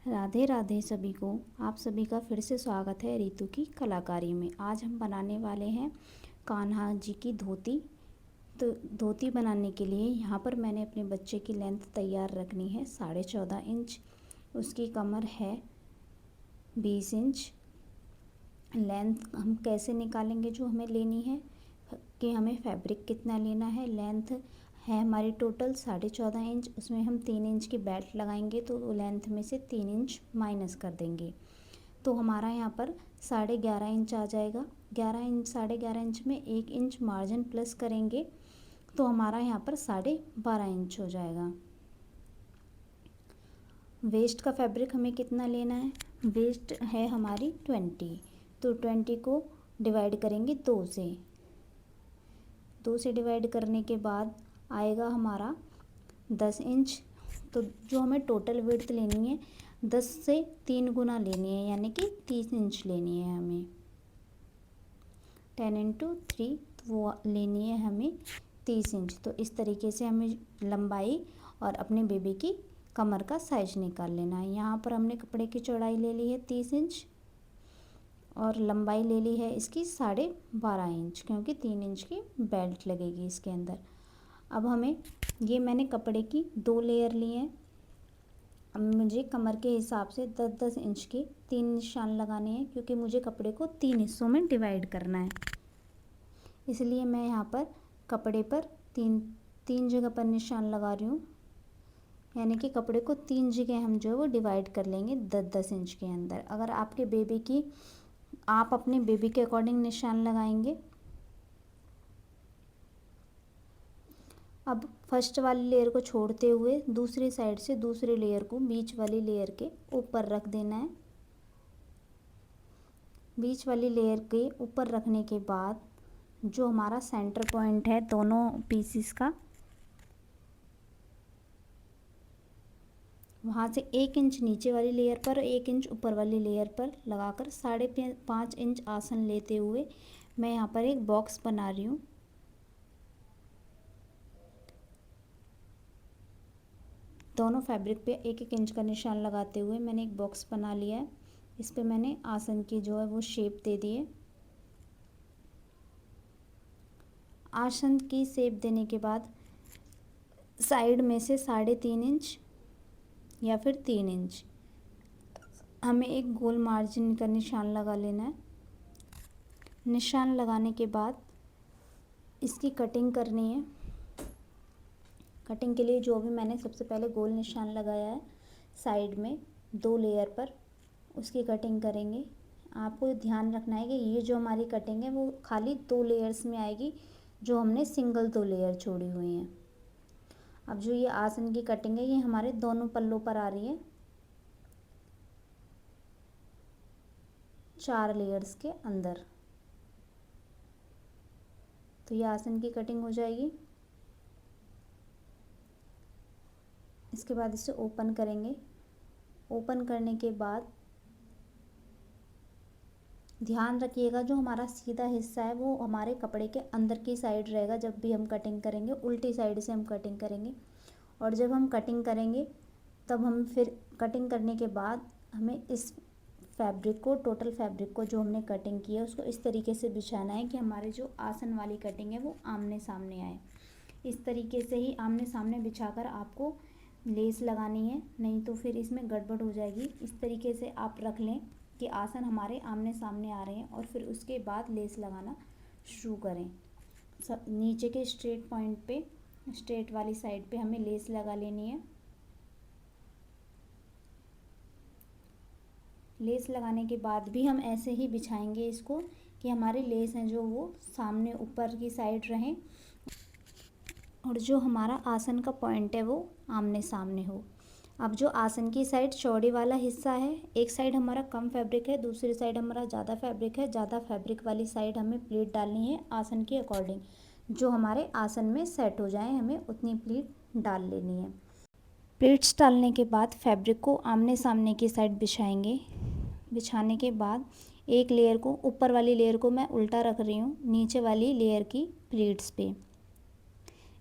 राधे राधे सभी को। आप सभी का फिर से स्वागत है रितु की कलाकारी में। आज हम बनाने वाले हैं कान्हा जी की धोती। तो धोती बनाने के लिए यहाँ पर मैंने अपने बच्चे की लेंथ तैयार रखनी है 14.5 इंच। उसकी कमर है 20 इंच। लेंथ हम कैसे निकालेंगे, जो हमें लेनी है कि हमें फैब्रिक कितना लेना है। लेंथ है हमारी टोटल 14.5 इंच, उसमें हम 3 इंच की बेल्ट लगाएंगे तो लेंथ में से 3 इंच माइनस कर देंगे। तो हमारा यहाँ पर 11.5 इंच आ जाएगा। 11.5 में 1 इंच मार्जिन प्लस करेंगे तो हमारा यहाँ पर 12.5 इंच हो जाएगा। वेस्ट का फैब्रिक हमें कितना लेना है, वेस्ट है हमारी 20, तो 20 को डिवाइड करेंगे 2 से डिवाइड करने के बाद आएगा हमारा 10 इंच। तो जो हमें टोटल विड्थ लेनी है 10 से 3 गुना लेनी है, यानी कि 30 इंच लेनी है हमें। 10 × 3 तो वो लेनी है हमें 30 इंच। तो इस तरीके से हमें लंबाई और अपने बेबी की कमर का साइज निकाल लेना है। यहाँ पर हमने कपड़े की चौड़ाई ले ली है 30 इंच और लंबाई ले ली है इसकी 12.5 इंच, क्योंकि 3 इंच की बेल्ट लगेगी इसके अंदर। अब हमें ये मैंने कपड़े की 2 लेयर ली हैं। अब मुझे कमर के हिसाब से 10-10 इंच के 3 निशान लगाने हैं, क्योंकि मुझे कपड़े को 3 हिस्सों में डिवाइड करना है। इसलिए मैं यहाँ पर कपड़े पर तीन जगह पर निशान लगा रही हूँ, यानी कि कपड़े को 3 जगह हम जो है वो डिवाइड कर लेंगे 10-10 इंच के अंदर। अगर आपके बेबी की, आप अपने बेबी के अकॉर्डिंग निशान लगाएंगे। अब फर्स्ट वाली लेयर को छोड़ते हुए दूसरी साइड से दूसरे लेयर को बीच वाली लेयर के ऊपर रख देना है। बीच वाली लेयर के ऊपर रखने के बाद जो हमारा सेंटर पॉइंट है दोनों पीसीस का, वहाँ से 1 इंच नीचे वाली लेयर पर 1 इंच ऊपर वाली लेयर पर लगाकर 5.5 इंच आसन लेते हुए मैं यहाँ पर एक बॉक्स बना रही हूँ। दोनों फैब्रिक पे 1-1 इंच का निशान लगाते हुए मैंने एक बॉक्स बना लिया है। इस पे मैंने आसन की जो है वो शेप दे दी है। आसन की शेप देने के बाद साइड में से 3.5 इंच या फिर 3 इंच हमें एक गोल मार्जिन का निशान लगा लेना है। निशान लगाने के बाद इसकी कटिंग करनी है। कटिंग के लिए जो भी मैंने सबसे पहले गोल निशान लगाया है साइड में 2 लेयर पर, उसकी कटिंग करेंगे। आपको ध्यान रखना है कि ये जो हमारी कटिंग है वो खाली 2 लेयर्स में आएगी, जो हमने सिंगल 2 लेयर छोड़ी हुई हैं। अब जो ये आसन की कटिंग है ये हमारे दोनों पल्लों पर आ रही है 4 लेयर्स के अंदर। तो ये आसन की कटिंग हो जाएगी। इसके बाद इसे ओपन करेंगे। ओपन करने के बाद ध्यान रखिएगा जो हमारा सीधा हिस्सा है वो हमारे कपड़े के अंदर की साइड रहेगा। जब भी हम कटिंग करेंगे उल्टी साइड से हम कटिंग करेंगे, और जब हम कटिंग करेंगे तब हम फिर कटिंग करने के बाद हमें इस फैब्रिक को, टोटल फैब्रिक को जो हमने कटिंग की है उसको इस तरीके से बिछाना है कि हमारे जो आसन वाली कटिंग है वो आमने सामने आए। इस तरीके से ही आमने सामने बिछाकर आपको लेस लगानी है, नहीं तो फिर इसमें गड़बड़ हो जाएगी। इस तरीके से आप रख लें कि आसन हमारे आमने सामने आ रहे हैं, और फिर उसके बाद लेस लगाना शुरू करें। सब नीचे के स्ट्रेट पॉइंट पे, स्ट्रेट वाली साइड पे हमें लेस लगा लेनी है। लेस लगाने के बाद भी हम ऐसे ही बिछाएंगे इसको कि हमारे लेस हैं जो वो सामने ऊपर की साइड रहें, और जो हमारा आसन का पॉइंट है वो आमने सामने हो। अब जो आसन की साइड चौड़ी वाला हिस्सा है, एक साइड हमारा कम फैब्रिक है, दूसरी साइड हमारा ज़्यादा फैब्रिक है। ज़्यादा फैब्रिक वाली साइड हमें प्लीट डालनी है आसन के अकॉर्डिंग, जो हमारे आसन में सेट हो जाए हमें उतनी प्लीट डाल लेनी है। प्लीट्स डालने के बाद फैब्रिक को आमने सामने की साइड बिछाएंगे। बिछाने के बाद एक लेयर को, ऊपर वाली लेयर को मैं उल्टा रख रही हूँ नीचे वाली लेयर की प्लीट्स पे।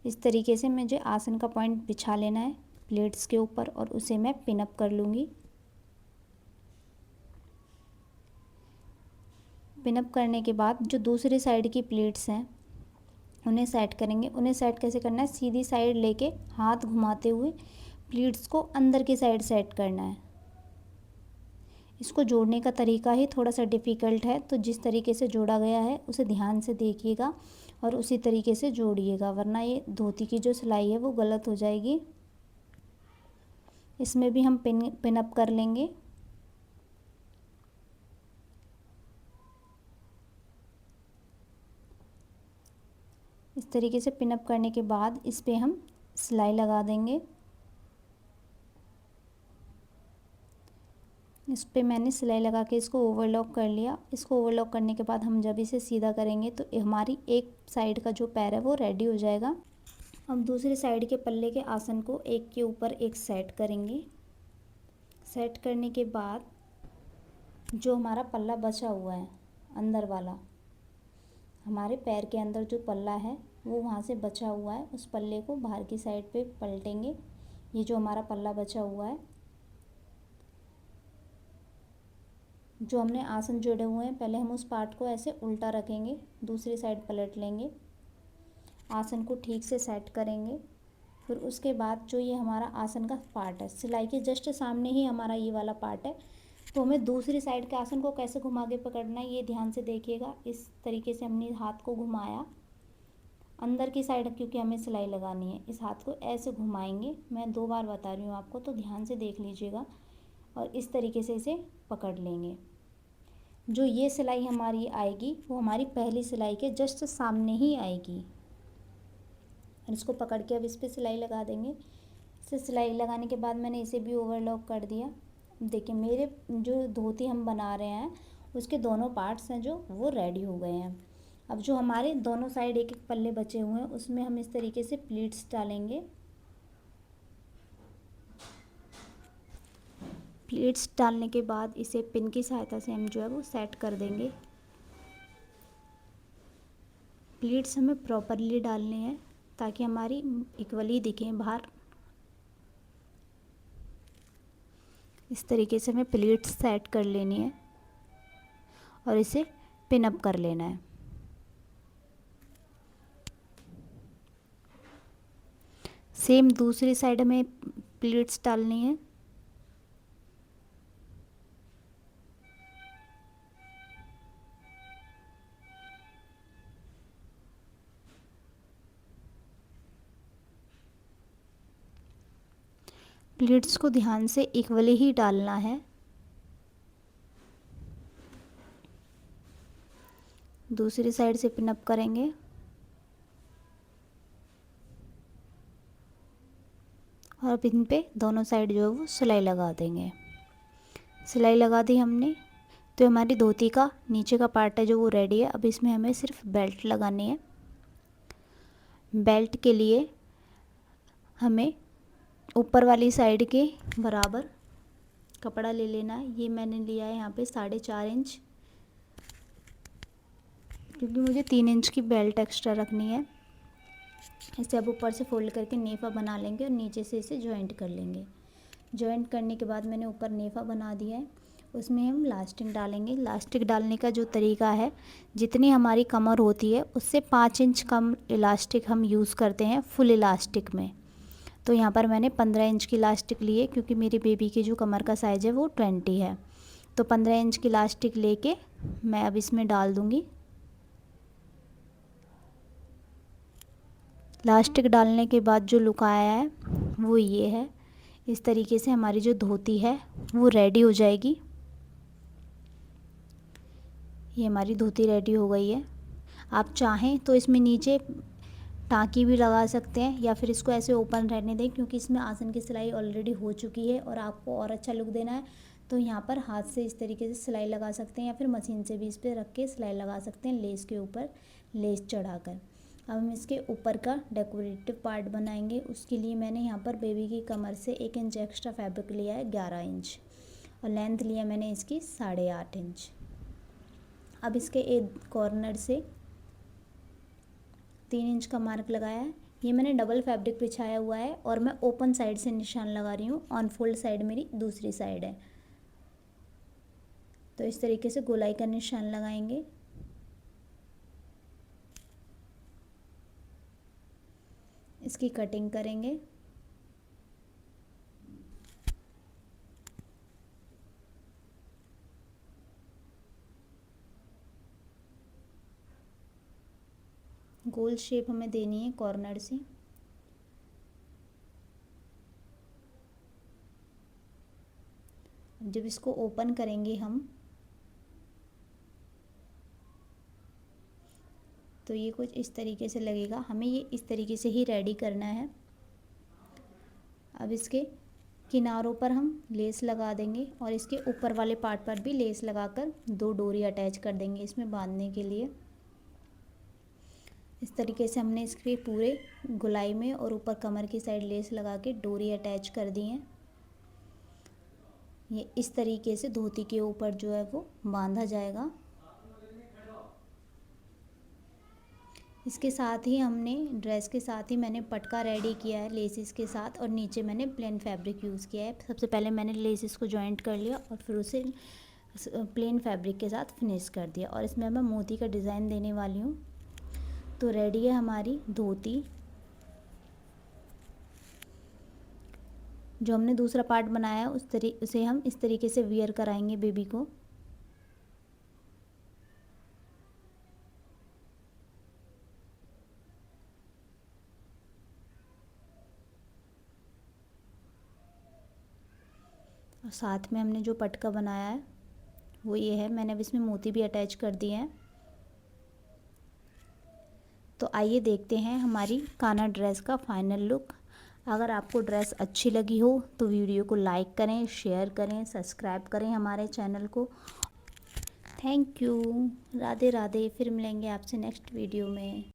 इस तरीके से मुझे आसन का पॉइंट बिछा लेना है प्लेट्स के ऊपर, और उसे मैं पिन अप कर लूँगी। पिनअप करने के बाद जो दूसरी साइड की प्लीट्स हैं उन्हें सेट करेंगे। उन्हें सेट कैसे करना है, सीधी साइड लेके हाथ घुमाते हुए प्लीट्स को अंदर की साइड सेट करना है। इसको जोड़ने का तरीका ही थोड़ा सा डिफ़िकल्ट है, तो जिस तरीके से जोड़ा गया है उसे ध्यान से देखिएगा और उसी तरीके से जोड़िएगा, वरना ये धोती की जो सिलाई है वो गलत हो जाएगी। इसमें भी हम पिन अप कर लेंगे। इस तरीके से पिन अप करने के बाद इस पे हम सिलाई लगा देंगे। इस पे मैंने सिलाई लगा के इसको ओवरलॉक कर लिया। इसको ओवरलॉक करने के बाद हम जब इसे सीधा करेंगे तो हमारी एक साइड का जो पैर है वो रेडी हो जाएगा। अब दूसरी साइड के पल्ले के आसन को एक के ऊपर एक सेट करेंगे। सेट करने के बाद जो हमारा पल्ला बचा हुआ है अंदर वाला, हमारे पैर के अंदर जो पल्ला है वो वहाँ से बचा हुआ है, उस पल्ले को बाहर की साइड पे पलटेंगे। ये जो हमारा पल्ला बचा हुआ है, जो हमने आसन जोड़े हुए हैं, पहले हम उस पार्ट को ऐसे उल्टा रखेंगे, दूसरी साइड पलट लेंगे, आसन को ठीक से सेट करेंगे। फिर उसके बाद जो ये हमारा आसन का पार्ट है, सिलाई के जस्ट सामने ही हमारा ये वाला पार्ट है, तो हमें दूसरी साइड के आसन को कैसे घुमा के पकड़ना है ये ध्यान से देखिएगा। इस तरीके से हमने हाथ को घुमाया अंदर की साइड, क्योंकि हमें सिलाई लगानी है, इस हाथ को ऐसे घुमाएंगे। मैं 2 बार बता रही हूँ आपको, तो ध्यान से देख लीजिएगा और इस तरीके से इसे पकड़ लेंगे। जो ये सिलाई हमारी आएगी वो हमारी पहली सिलाई के जस्ट सामने ही आएगी और इसको पकड़ के अब इस पर सिलाई लगा देंगे। इसे सिलाई लगाने के बाद मैंने इसे भी ओवरलॉक कर दिया। देखिए मेरे जो धोती हम बना रहे हैं उसके दोनों पार्ट्स हैं जो वो रेडी हो गए हैं। अब जो हमारे दोनों साइड एक एक पल्ले बचे हुए हैं उसमें हम इस तरीके से प्लीट्स डालेंगे। प्लीट्स डालने के बाद इसे पिन की सहायता से हम जो है वो सेट कर देंगे। प्लीट्स हमें प्रॉपरली डालने हैं ताकि हमारी इक्वली दिखें बाहर। इस तरीके से हमें प्लीट्स सेट कर लेनी है और इसे पिन अप कर लेना है। सेम दूसरी साइड में प्लीट्स डालनी है। प्लीट्स को ध्यान से इक्वली ही डालना है। दूसरी साइड से पिन अप करेंगे और अब इन पे दोनों साइड जो है वो सिलाई लगा देंगे। सिलाई लगा दी हमने, तो हमारी धोती का नीचे का पार्ट है जो वो रेडी है। अब इसमें हमें सिर्फ बेल्ट लगानी है। बेल्ट के लिए हमें ऊपर वाली साइड के बराबर कपड़ा ले लेना है। ये मैंने लिया है यहाँ पे 4.5 इंच, क्योंकि मुझे 3 इंच की बेल्ट एक्स्ट्रा रखनी है। इसे अब ऊपर से फोल्ड करके नेफा बना लेंगे और नीचे से इसे जॉइंट कर लेंगे। जॉइंट करने के बाद मैंने ऊपर नेफा बना दिया है, उसमें हम लास्टिक डालेंगे। लास्टिक डालने का जो तरीका है, जितनी हमारी कमर होती है उससे 5 इंच कम इलास्टिक हम यूज़ करते हैं फुल इलास्टिक में। तो यहाँ पर मैंने 15 इंच की इलास्टिक ली है, क्योंकि मेरी बेबी की जो कमर का साइज़ है वो 20 है। तो 15 इंच की इलास्टिक लेके मैं अब इसमें डाल दूँगी। इलास्टिक डालने के बाद जो लुक आया है वो ये है। इस तरीके से हमारी जो धोती है वो रेडी हो जाएगी। ये हमारी धोती रेडी हो गई है। आप चाहें तो इसमें नीचे टाँकी भी लगा सकते हैं या फिर इसको ऐसे ओपन रहने दें, क्योंकि इसमें आसन की सिलाई ऑलरेडी हो चुकी है और आपको और अच्छा लुक देना है तो यहाँ पर हाथ से इस तरीके से सिलाई लगा सकते हैं या फिर मशीन से भी इस पर रख के सिलाई लगा सकते हैं, लेस के ऊपर लेस चढ़ाकर। अब हम इसके ऊपर का डेकोरेटिव पार्ट बनाएंगे। उसके लिए मैंने यहाँ पर बेबी की कमर से 1 इंच एक्स्ट्रा फैब्रिक लिया है, 11 इंच, और लेंथ लिया मैंने इसकी 8.5 इंच। अब इसके एक कॉर्नर से 3 इंच का मार्क लगाया है। ये मैंने डबल फैब्रिक बिछाया हुआ है और मैं ओपन साइड से निशान लगा रही हूँ, ऑन फोल्ड साइड मेरी दूसरी साइड है। तो इस तरीके से गोलाई का निशान लगाएंगे। इसकी कटिंग करेंगे। गोल शेप हमें देनी है कॉर्नर से। जब इसको ओपन करेंगे हम तो ये कुछ इस तरीके से लगेगा। हमें ये इस तरीके से ही रेडी करना है। अब इसके किनारों पर हम लेस लगा देंगे और इसके ऊपर वाले पार्ट पर भी लेस लगाकर 2 डोरी अटैच कर देंगे इसमें बांधने के लिए। इस तरीके से हमने इसके पूरे गोलाई में और ऊपर कमर की साइड लेस लगा के डोरी अटैच कर दी है। ये इस तरीके से धोती के ऊपर जो है वो बांधा जाएगा। इसके साथ ही हमने ड्रेस के साथ ही मैंने पटका रेडी किया है लेसिस के साथ, और नीचे मैंने प्लेन फैब्रिक यूज़ किया है। सबसे पहले मैंने लेसिस को जॉइंट कर लिया और फिर उसे प्लेन फैब्रिक के साथ फिनिश कर दिया, और इसमें मैं मोती का डिज़ाइन देने वाली हूँ। तो रेडी है हमारी धोती। जो हमने दूसरा पार्ट बनाया है उसे हम इस तरीके से वियर कराएंगे बेबी को। और साथ में हमने जो पटका बनाया है वो ये है। मैंने अब इसमें मोती भी अटैच कर दिए हैं। तो आइए देखते हैं हमारी कान्हा ड्रेस का फाइनल लुक। अगर आपको ड्रेस अच्छी लगी हो तो वीडियो को लाइक करें, शेयर करें, सब्सक्राइब करें हमारे चैनल को। Thank you. राधे राधे। फिर मिलेंगे आपसे नेक्स्ट वीडियो में।